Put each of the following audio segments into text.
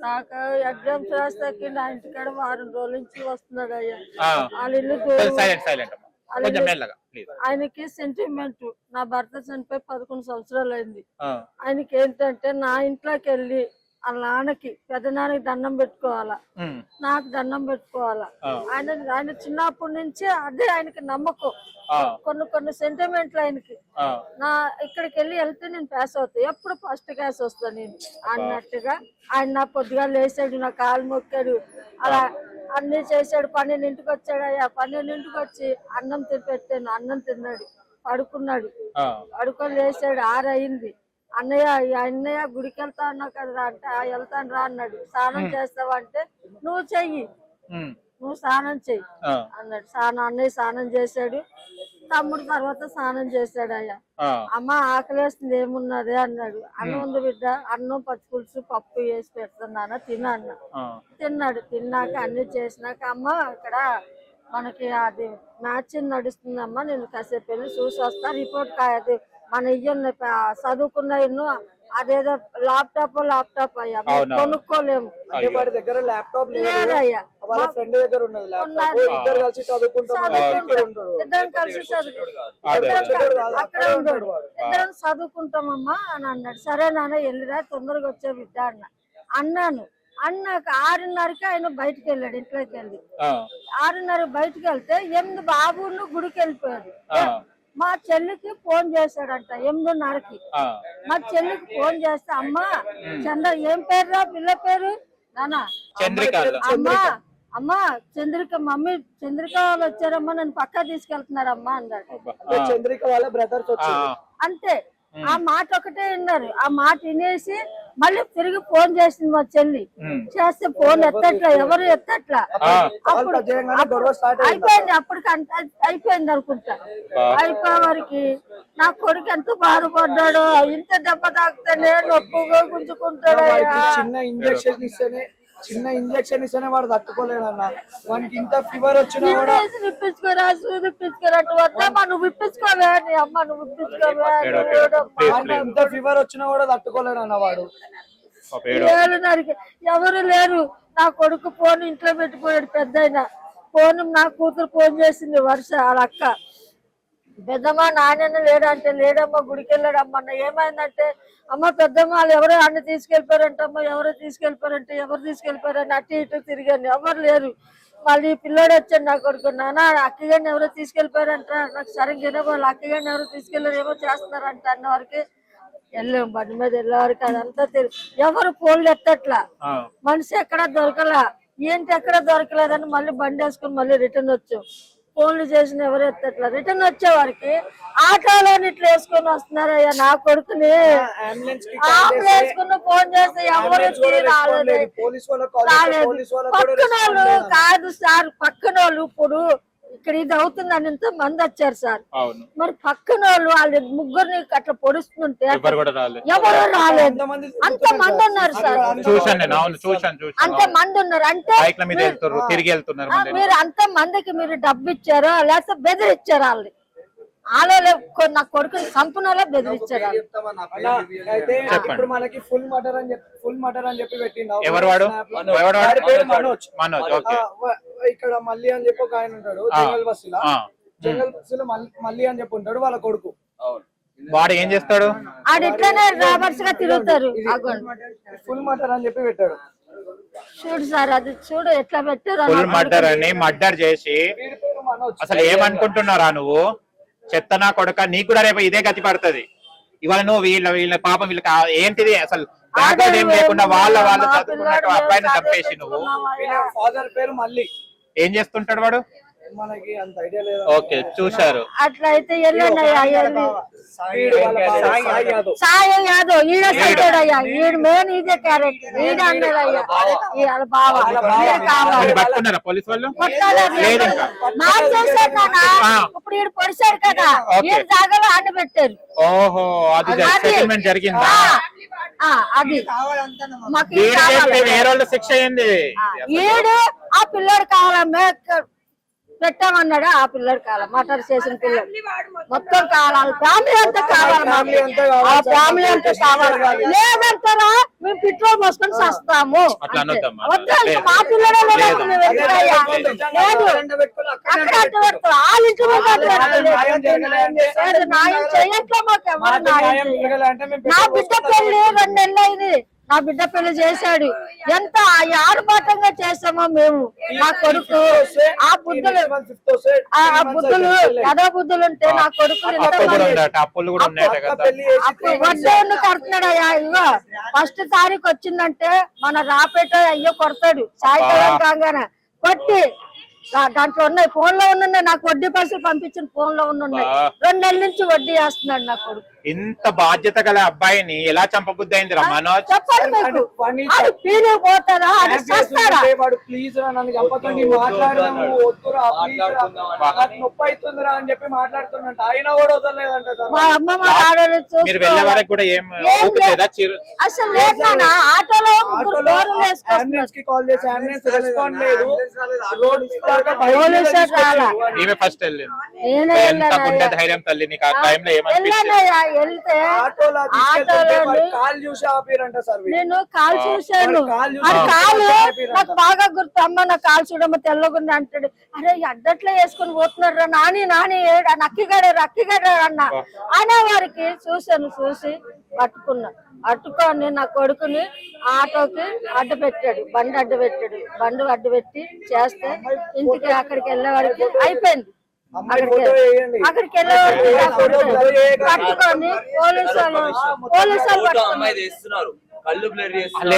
నాకు ఎగ్జామ్స్ రాస్తాకి నా ఇంటికాడ వారం రోజుల నుంచి వస్తున్నాడు అయ్యా. వాళ్ళ ఇల్లు ఆయనకి సెంటిమెంట్. నా భర్త చనిపోయి 11 సంవత్సరాలు అయింది. ఆయనకి ఏంటంటే నా ఇంట్లోకి వెళ్ళి వాళ్ళ నాన్నకి పెద్ద నాన్నకి దండం పెట్టుకోవాలా, నాకు దండం పెట్టుకోవాలా. ఆయన చిన్నప్పటి నుంచి అదే ఆయనకి నమ్మకం. కొన్ని సెంటిమెంట్లు ఆయనకి. నా ఇక్కడికి వెళ్తే నేను పాస్ అవుతా, ఎప్పుడు ఫస్ట్ క్లాస్ వస్తా నేను అన్నట్టుగా. ఆయన నా పొద్దుగా లేచాడు, నా కాలు మొక్కాడు, అలా అన్ని చేశాడు. 12ంటికి వచ్చాడు అయ్యా. 12ంటికి వచ్చి అన్నం పెట్టాను, అన్నం తిన్నాడు, పడుకున్నాడు. పడుకొని లేచాడు, 6 అయింది. అన్నయ్య గుడికి వెళ్తా అన్నావు కదా అంటే వెళ్తాను రా అన్నాడు. స్నానం చేస్తావా అంటే నువ్వు చెయ్యి, నువ్వు స్నానం చెయ్యి అన్నాడు. అన్నయ్య స్నానం చేశాడు, తమ్ముడు తర్వాత స్నానం చేశాడు. అయ్యా అమ్మ ఆకలేస్తుంది ఏమున్నది అన్నాడు. అన్నం ఉంది బిడ్డ, అన్నం పచ్చి పులుసు పప్పు వేసి పెడుతున్నానా తిన్నా అన్న. తిన్నాడు. తిన్నాక అన్ని చేసినాక అమ్మ అక్కడ మనకి అది మ్యాచ్ నడుస్తుందమ్మా, నేను కాసేపు వెళ్ళి చూసి వస్తా, రిపోర్ట్ కాదు మన ఇయ్యన్న చదువుకున్న ఎన్నో అదేదో ల్యాప్టాప్ అయ్యా కొనుక్కోలేము. లేదయ్యా, ఇద్దరం కలిసి అక్కడ ఉన్నాడు. ఇద్దరం చదువుకుంటామమ్మా అని అన్నాడు. సరే నాన్న వెళ్ళిరా, తొందరగా వచ్చే బిడ్డ అన్నాను. అన్నాక 6:30కి ఆయన బయటకు వెళ్ళాడు. ఇంట్లోకి వెళ్ళి 6:30 బయటకు వెళ్తే 8 బాబును గుడికి వెళ్ళిపోయాడు. మా చెల్లికి ఫోన్ చేశాడంట 8:30కి. మా చెల్లికి ఫోన్ చేస్తే అమ్మా ఏం పేరు రా పిల్ల పేరు నానా అమ్మా చంద్రిక మమ్మీ చంద్రిక వాళ్ళు వచ్చారమ్మా, నన్ను పక్కా తీసుకెళ్తున్నారమ్మా అన్నాడు. చంద్రిక వాళ్ళ బ్రదర్స్ అంతే. ఆ మాట ఒకటే విన్నారు. ఆ మాట వినేసి మళ్ళీ తిరిగి ఫోన్ చేసింది మా చెల్లి. చేస్తే ఫోన్ ఎత్తట్లా, ఎవరు ఎత్తట్లా. అప్పుడు అయిపోయింది, అప్పటికి అయిపోయింది అనుకుంటా. అయిపోయేవారికి నా కొడుకు ఎంత బాధపడ్డాడో. ఇంత దెబ్బ తాకుతానే నొప్పుగా గుంజుకుంటాడు. చిన్న ఇంజక్షన్ ఇస్తేనే వాడు తట్టుకోలేదన్న. వానికి ఇంత ఫీవర్ వచ్చినా కూడా ఇప్పించుకోరా చూపించుకోరట్టు వద్దామా, నువ్వు ఇప్పించుకోవే నీ అమ్మ, నువ్వు ఇప్పించుకోవే. ఇంత ఫీవర్ వచ్చినా కూడా తట్టుకోలేదన్న వాడు. 7:30కి ఎవరు లేరు. నా కొడుకు ఫోన్ ఇంట్లో పెట్టిపోయాడు. పెద్దయినా ఫోన్ నా కూతురు ఫోన్ చేసింది వర్ష వాళ్ళ అక్క. పెద్దమ్మ నాన్న లేడంటే లేడమ్మా గుడికి వెళ్ళాడమ్మా. ఏమైందంటే అమ్మ పెద్దమ్మ వాళ్ళు ఎవరో అన్ని తీసుకెళ్ళిపోయారంటమ్మా, ఎవరో తీసుకెళ్ళిపోయారంటే ఎవరు తీసుకెళ్ళిపోయారని అటు ఇటు తిరిగాను, ఎవరు లేరు. మళ్ళీ పిల్లోడు వచ్చాడు నా కొడుకు. నాన్న అక్కగారిని ఎవరో తీసుకెళ్ళిపోయారంట, నాకు సరిగ్గా వాళ్ళు అక్కగారిని ఎవరో తీసుకెళ్ళారు, ఏమో చేస్తున్నారంట అన్న వరకు వెళ్ళాం. బండి మీద వెళ్ళేవారికి అదంతా ఎవరు ఫోన్లు ఎత్తట్లా. మనిషి ఎక్కడా దొరకలా. ఏంటి ఎక్కడ దొరకలేదని మళ్ళీ బండి వేసుకుని మళ్ళీ రిటర్న్ వచ్చాం. ఫోన్లు చేసిన ఎవరు ఎత్తట్లా. రిటర్న్ వచ్చే వారికి ఆటోలోని ఇట్లా వేసుకొని వస్తున్నారయ్యా. నా కొడుకుని అంబులెన్స్ కు ఫోన్ చేస్తే ఎవరు రాలేదు. పక్కన వాళ్ళు కాదు సార్, పక్కన వాళ్ళు ఇప్పుడు ఇక్కడ ఇది అవుతుందని ఇంత మంది వచ్చారు సార్. మరి పక్కన వాళ్ళు వాళ్ళ ముగ్గురిని అట్లా పొడుస్తుంటే ఎవరు రాలేదు. అంత మంది ఉన్నారు సార్, అంత మంది ఉన్నారు. అంటే మీరు అంత మందికి మీరు డబ్బు ఇచ్చారో లేకపోతే బెదిరిచ్చారు వాళ్ళని. నా కొడుకుని సంపూర్ణంగా బెదిరించారు. ఇప్పుడు మనకి ఫుల్ మటర్ అని చెప్పి పెట్టిండు. ఇక్కడ మళ్ళీ అని చెప్పి ఒక ఆయన ఉంటాడు జంగల్ బస్సులో మళ్ళీ అని చెప్పి ఉంటాడు వాళ్ళ కొడుకు. వాడు ఏం చేస్తాడు? ఆడు ఇట్లానే రాబర్స్ గా తిరుగుతారు. ఫుల్ మటర్ అని చెప్పి పెట్టాడు. చూడు సార్, అది చూడు ఎట్లా పెట్టారు. ఫుల్ మర్డర్ అని మర్డర్ చేసి అసలు ఏమనుకుంటున్నారా నువ్వు? చెత్త నా కొడుక, నీకు కూడా రేపు ఇదే గతి పడుతుంది. ఇవాళ నువ్వు వీళ్ళ పాపం వీళ్ళకి ఏంటిది అసలు బ్యాక్గ్రౌండ్ ఏం లేకుండా వాళ్ళ చదువుకున్నట్టు అబ్బాయిని చంపేసి నువ్వు. ఫాదర్ పేరు మళ్ళీ. ఏం చేస్తుంటాడు వాడు? మనకి అంత ఐడియా లేదు. ఓకే, చూశారు. అట్లా అయితే సాయం యాదవ్ ఈడ సైతాడు అయ్యా. ఈడు మెయిన్ ఇదే క్యారెక్టర్. ఈడ అన్నాడు అయ్యా బాబా పట్టుకున్నారా పోలీసు వాళ్ళు? మార్చేసాడు నాన్న. ఇప్పుడు ఈడు పొడిచాడు కదా, ఈడు జాగాలో ఆట పెట్టారు. ఓహో, అది సెటిల్మెంట్ జరిగిందా? అది మాకు వేరే శిక్ష అయింది. ఈడు ఆ పిల్లోడు కావాలమ్మా, పెట్టామన్నాడు. ఆ పిల్లడు కాల మటర్ చేసిన పిల్లడు మొత్తం కావాలి, ఫ్యామిలీ అంతా కావాలి, ఆ ఫ్యామిలీ అంతా కావాలి. లేదంటారా మేము పెట్రోల్ పోసుకొని వస్తాము. అట్లా అనొద్దమ్మా. వద్దు, మా పిల్లడే లేదు, అక్కడ అట్టు పెడతారు, వాళ్ళ ఇంటి మీద అట్టు పెడతారు. న్యాయం చేయట్లే మాకు ఎవరు న్యాయం చేయరు. నా బిడ్డ పెళ్లి 2 నెలలు అయింది, నా బిడ్డ పెళ్లి చేశాడు. ఎంత ఆర్భాటంగా చేసామో మేము. నా కొడుకు ఆ బుద్ధులు యథా బుద్ధులు ఉంటే నా కొడుకు వడ్డీ కడుతున్నాడు అయ్యా. ఇగో ఫస్ట్ తారీఖు వచ్చిందంటే మన రాపేట అయ్యో కొడతాడు సాయంకాలం కాగానే కొట్టి. దాంట్లో ఉన్నాయి, ఫోన్ లో ఉన్నాయి, నాకు వడ్డీ పైసలు పంపించిన ఫోన్ లో ఉన్నాయి. 2 నెలల నుంచి వడ్డీ వేస్తున్నాడు నా కొడుకు. ఇంత బాధ్యత గల అబ్బాయిని ఎలా చంపబుద్ధి అయింది రా మనోజ్? చెప్పండి మీకు, అది పీరియడ్ పోతారా, అది చేస్తారా? ప్లీజ్ రా నన్ను చంపకండి, మాట్లాడదాము, వద్దురా నొప్పి అవుతుందిరా అని చెప్పి మాట్లాడుతున్నట్ట. అయినా కూడా వదలలేదంట. మా అమ్మ మా ఆడవచ్చు మీరు వెళ్ళే వరకు కూడా ఏం ఊపులేదా? అసలు లేదు, ఆటోలో అంబులెన్స్ కి కాల్ చేసి అంబులెన్స్ రెస్పాండ్ లేదు. రోడ్ ఈమె ఫస్ట్ వెళ్ళింది. ఎంత గుండె ధైర్యం తల్లి నీకు ఆ టైంలో ఏమనిపించింది? వెళ్తే కాల్ చూసి ఆపిరంట సార్. నేను కాల్ చూశాను, అది కాలు నాకు బాగా గుర్తు. అమ్మ నా కాలు చూడమ్మ తెల్లగుంది అంటాడు. అరే అడ్డట్లో వేసుకుని పోతున్నాడు రా నాని నాని రక్కిగడే అన్న అనే వారికి చూశాను. చూసి అట్టుకొని నా కొడుకుని ఆటోకి అడ్డు పెట్టాడు, బండి అడ్డు పెట్టాడు. బండి అడ్డు పెట్టి చేస్తే ఇంటికి అక్కడికి వెళ్ళే వారికి అయిపోయింది. అక్కడికి వెళ్ళే వారికి పట్టుకొని పోలీసు వాళ్ళు కళ్ళు బ్లర్ చేస్తున్నారు.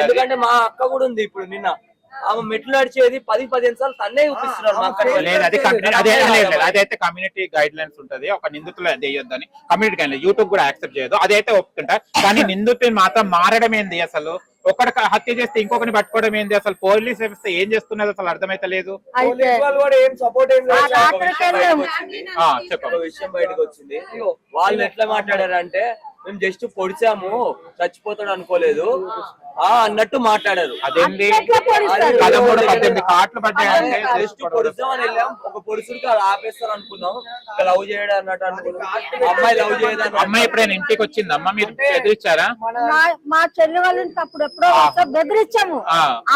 ఎందుకంటే మా అక్క కూడా ఉంది ఇప్పుడు. నిన్న ఆమె మెట్లు నడిచేది 10-15 సార్లు తన్నే చూపిస్తున్నారు. అదైతే కమ్యూనిటీ గైడ్ లైన్స్ ఉంటది. ఒక నిందితులు చేయొద్దని కమ్యూనిటీ గైడ్ లైన్ యూట్యూబ్ కూడా యాక్సెప్ట్ చేయదు, అదైతే ఒప్పుకుంటా. కానీ నిందితుని మాత్రం మారడం ఏంది? అసలు ఒకటి హత్య చేస్తే ఇంకొకరిని పట్టుకోవడం ఏంది? అసలు పోలీస్ వ్యవస్థ ఏం చేస్తున్నది అసలు అర్థమైతలేదు. చెప్పండి, విషయం బయటకు వచ్చింది. వాళ్ళు ఎట్లా మాట్లాడారంటే మేము జస్ట్ పొడిచాము, చచ్చిపోతాడు అనుకోలేదు అన్నట్టు మాట్లాడారు. అదేంటి 13-18 కార్డులు పడ్డాయంటే జస్ట్ పొడిచామని వెళ్ళాం. ఒక పొడుచుడికి అది ఆపేస్తారు అనుకున్నాం, లవ్ చేయడం అన్నట్టు అనుకున్నాం. అమ్మాయి లవ్ చేయడం. అమ్మాయి ఎప్పుడైనా ఇంటికి వచ్చింది? అమ్మ మీరు ఎదిరించారా? మా చెల్లి వాళ్ళ ఇంటికి అప్పుడు ఎప్పుడో బెదిరించాము.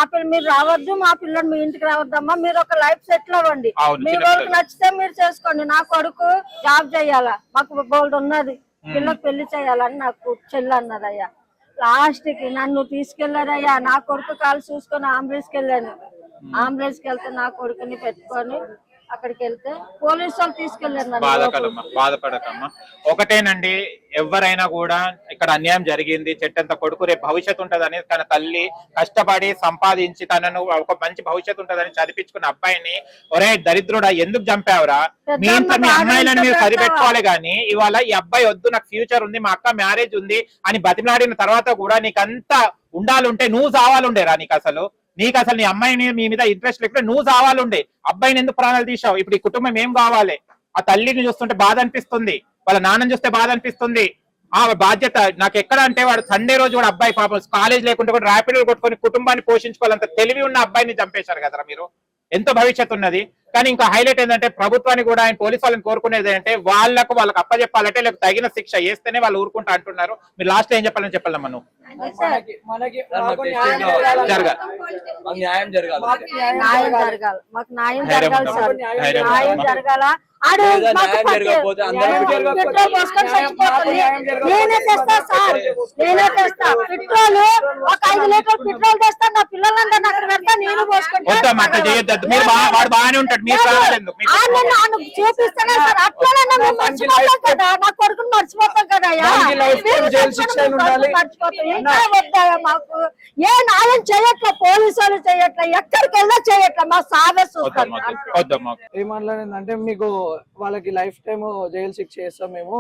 ఆ పిల్ల మీరు రావద్దు, మా పిల్లలు మీ ఇంటికి రావద్దమ్మా, మీరు ఒక లైఫ్ సెటిల్ అవ్వండి, మీ వాళ్ళకి నచ్చితే మీరు చేసుకోండి, నా కొడుకు జాబ్ చేయాలా, మాకు బోల్డ్ ఉన్నది, పిల్లకి పెళ్లి చేయాలని నాకు చెల్లి అన్నదయ్యా. లాస్ట్ కి నన్ను తీసుకెళ్లారయ్యా. నా కొడుకు కాలు చూసుకొని అంబులెన్స్ కి వెళ్ళాను. అంబులెన్స్ కి వెళ్తే నా కొడుకుని పెట్టుకొని అక్కడికి వెళ్తే పోలీసు వాళ్ళు తీసుకెళ్లారు. బాధపడకమ్మా. ఒకటేనండి, ఎవరైనా కూడా ఇక్కడ అన్యాయం జరిగింది, చెట్టంత కొడుకు రేపు భవిష్యత్తు ఉంటదని తన తల్లి కష్టపడి సంపాదించి తనను ఒక మంచి భవిష్యత్తు ఉంటదని చదివించుకున్న అబ్బాయిని ఒరే దరిద్రుడా ఎందుకు చంపావురా? మీ ఇంట్లో మీ అమ్మాయిలను మీరు సరిపెట్టుకోవాలి గానీ ఇవాళ ఈ అబ్బాయి వద్దు నాకు ఫ్యూచర్ ఉంది, మా అక్క మ్యారేజ్ ఉంది అని బతిమలాడిన తర్వాత కూడా నీకంతా ఉండాలంటే నువ్వు చావాలుండేరా? నీకు అసలు నీ అమ్మాయిని మీ మీద ఇంట్రెస్ట్ లేకపోతే నువ్వు చావాలుండే. అబ్బాయిని ఎందుకు ప్రాణాలు తీసావు? ఇప్పుడు ఈ కుటుంబం ఏం కావాలి? ఆ తల్లిని చూస్తుంటే బాధ అనిపిస్తుంది, వాళ్ళ నాన్నని చూస్తే బాధ అనిపిస్తుంది. ఆ బాధ్యత నాకు ఎక్కడ అంటే వాడు సండే రోజు కూడా అబ్బాయి పాపం కాలేజ్ లేకుంటే కూడా ర్యాపిడో కొట్టుకొని కుటుంబాన్ని పోషించుకోవాలంత తెలివి ఉన్న అబ్బాయిని చంపేశారు కదరా మీరు. ఎంతో భవిష్యత్తు ఉన్నది. కానీ ఇంకా హైలైట్ ఏంటంటే ప్రభుత్వాన్ని కూడా ఆయన పోలీసు వాళ్ళని కోరుకునేది అంటే వాళ్ళకు అప్పచెప్పాలంటే లేకపోతే తగిన శిక్ష వేస్తేనే వాళ్ళు ఊరుకుంటా అంటున్నారు. మీరు లాస్ట్ ఏం చెప్పాలని చెప్పాలమ్మా నువ్వు? న్యాయం జరగాలి, మాకు న్యాయం జరగాలి సార్, న్యాయం జరగాల. పెట్రోల్ పోసుకొని చచ్చిపోతుంది. నేనే తెస్తా సార్, నేనే తెస్తా పెట్రోల్. ఒక 5 లీటర్లు పెట్రోల్ తెస్తా, నా పిల్లలందరినీ అక్కడ పెడతా, నేను చూపిస్తాను సార్. అట్లా మర్చిపోతాం కదా, నా కొడుకుని మర్చిపోతాం కదా. మర్చిపోతాం. మాకు ఏ న్యాయం చేయట్లే, పోలీసు వాళ్ళు చేయట్లే, ఎక్కడికి వెళ్ళా చేయట్లే, మా సావే చూస్తాం. ఏమనలేదంటే మీకు వాళ్ళకి లైఫ్ టైమ్ జైలు శిక్ష చేస్తాం, మేము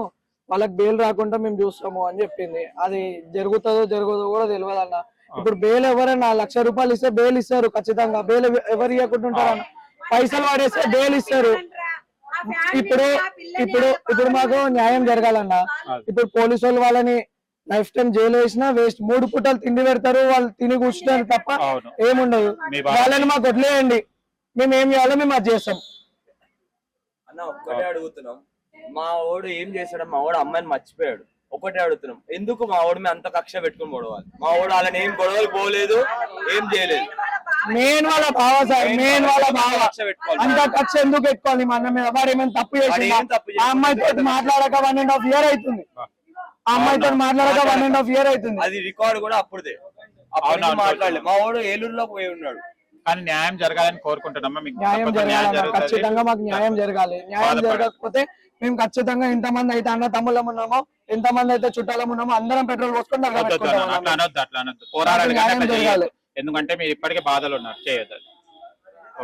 వాళ్ళకి బెయిల్ రాకుండా మేము చూస్తాము అని చెప్పింది. అది జరుగుతుందో జరగదో కూడా తెలియదు అన్న. ఇప్పుడు బెయిల్ ఎవరైనా 1,00,000 రూపాయలు ఇస్తే బెయిల్ ఇస్తారు ఖచ్చితంగా. బెయిల్ ఎవరు ఇవ్వకుండా ఉంటారన్న, పైసలు వాడేస్తే బెయిల్ ఇస్తారు. ఇప్పుడు మాకు న్యాయం జరగాలన్నా. ఇప్పుడు పోలీసు వాళ్ళు వాళ్ళని లైఫ్ టైం జైలు వేసినా వేస్ట్. 3 పూటలు తిండి పెడతారు, వాళ్ళు తిని కూర్చుంటారు తప్ప ఏముండదు. వాళ్ళని మాకు వదిలేయండి, మేము ఏం చేయాలో మేము అది చేస్తాం. అన్న ఒక్కటే అడుగుతున్నాం, మా వాడు ఏం చేశాడు? మా వాడు అమ్మాయిని మర్చిపోయాడు. ఒకటే అడుగుతున్నాం, ఎందుకు మా వాడు మీద అంత కక్ష పెట్టుకుని పోవాలి? మా వాడు అలానే ఏం గొడవలు పోలేదు, ఏం చేయలేదు. మెయిన్ వాళ్ళ బావ సార్, మెయిన్ వాళ్ళ బావ అంత కక్ష ఎందుకు పెట్టుకోవాలి మన అన్న మీద? వాడు ఏమైనా తప్పు చేసి ఆ అమ్మాయితో మాట్లాడక 1.5 year అవుతుంది. ఆ అమ్మాయితో మాట్లాడక 1.5 year అవుతుంది. అది రికార్డు కూడా అప్పుడుదే, అప్పుడు మాట్లాడలేదు. మా వాడు ఏలూరులో పోయి ఉన్నాడు. కానీ న్యాయం జరగాలని కోరుకుంటున్నామా? మీకు న్యాయం జరగాలి, ఖచ్చితంగా మాకు న్యాయం జరగాలి. న్యాయం జరగకపోతే మేము ఖచ్చితంగా ఎంతమంది అయితే అన్న తమ్ముళ్ళం ఉన్నామో, ఎంతమంది అయితే చుట్టాలం ఉన్నామో అందరం పెట్రోల్ పోసుకుంటాం. అట్లా అనొద్దు, అట్లా అనొద్దు. పోరాడాలి, ఎందుకంటే మీరు ఇప్పటికే బాధలు ఉన్నారు, చేయొద్దు.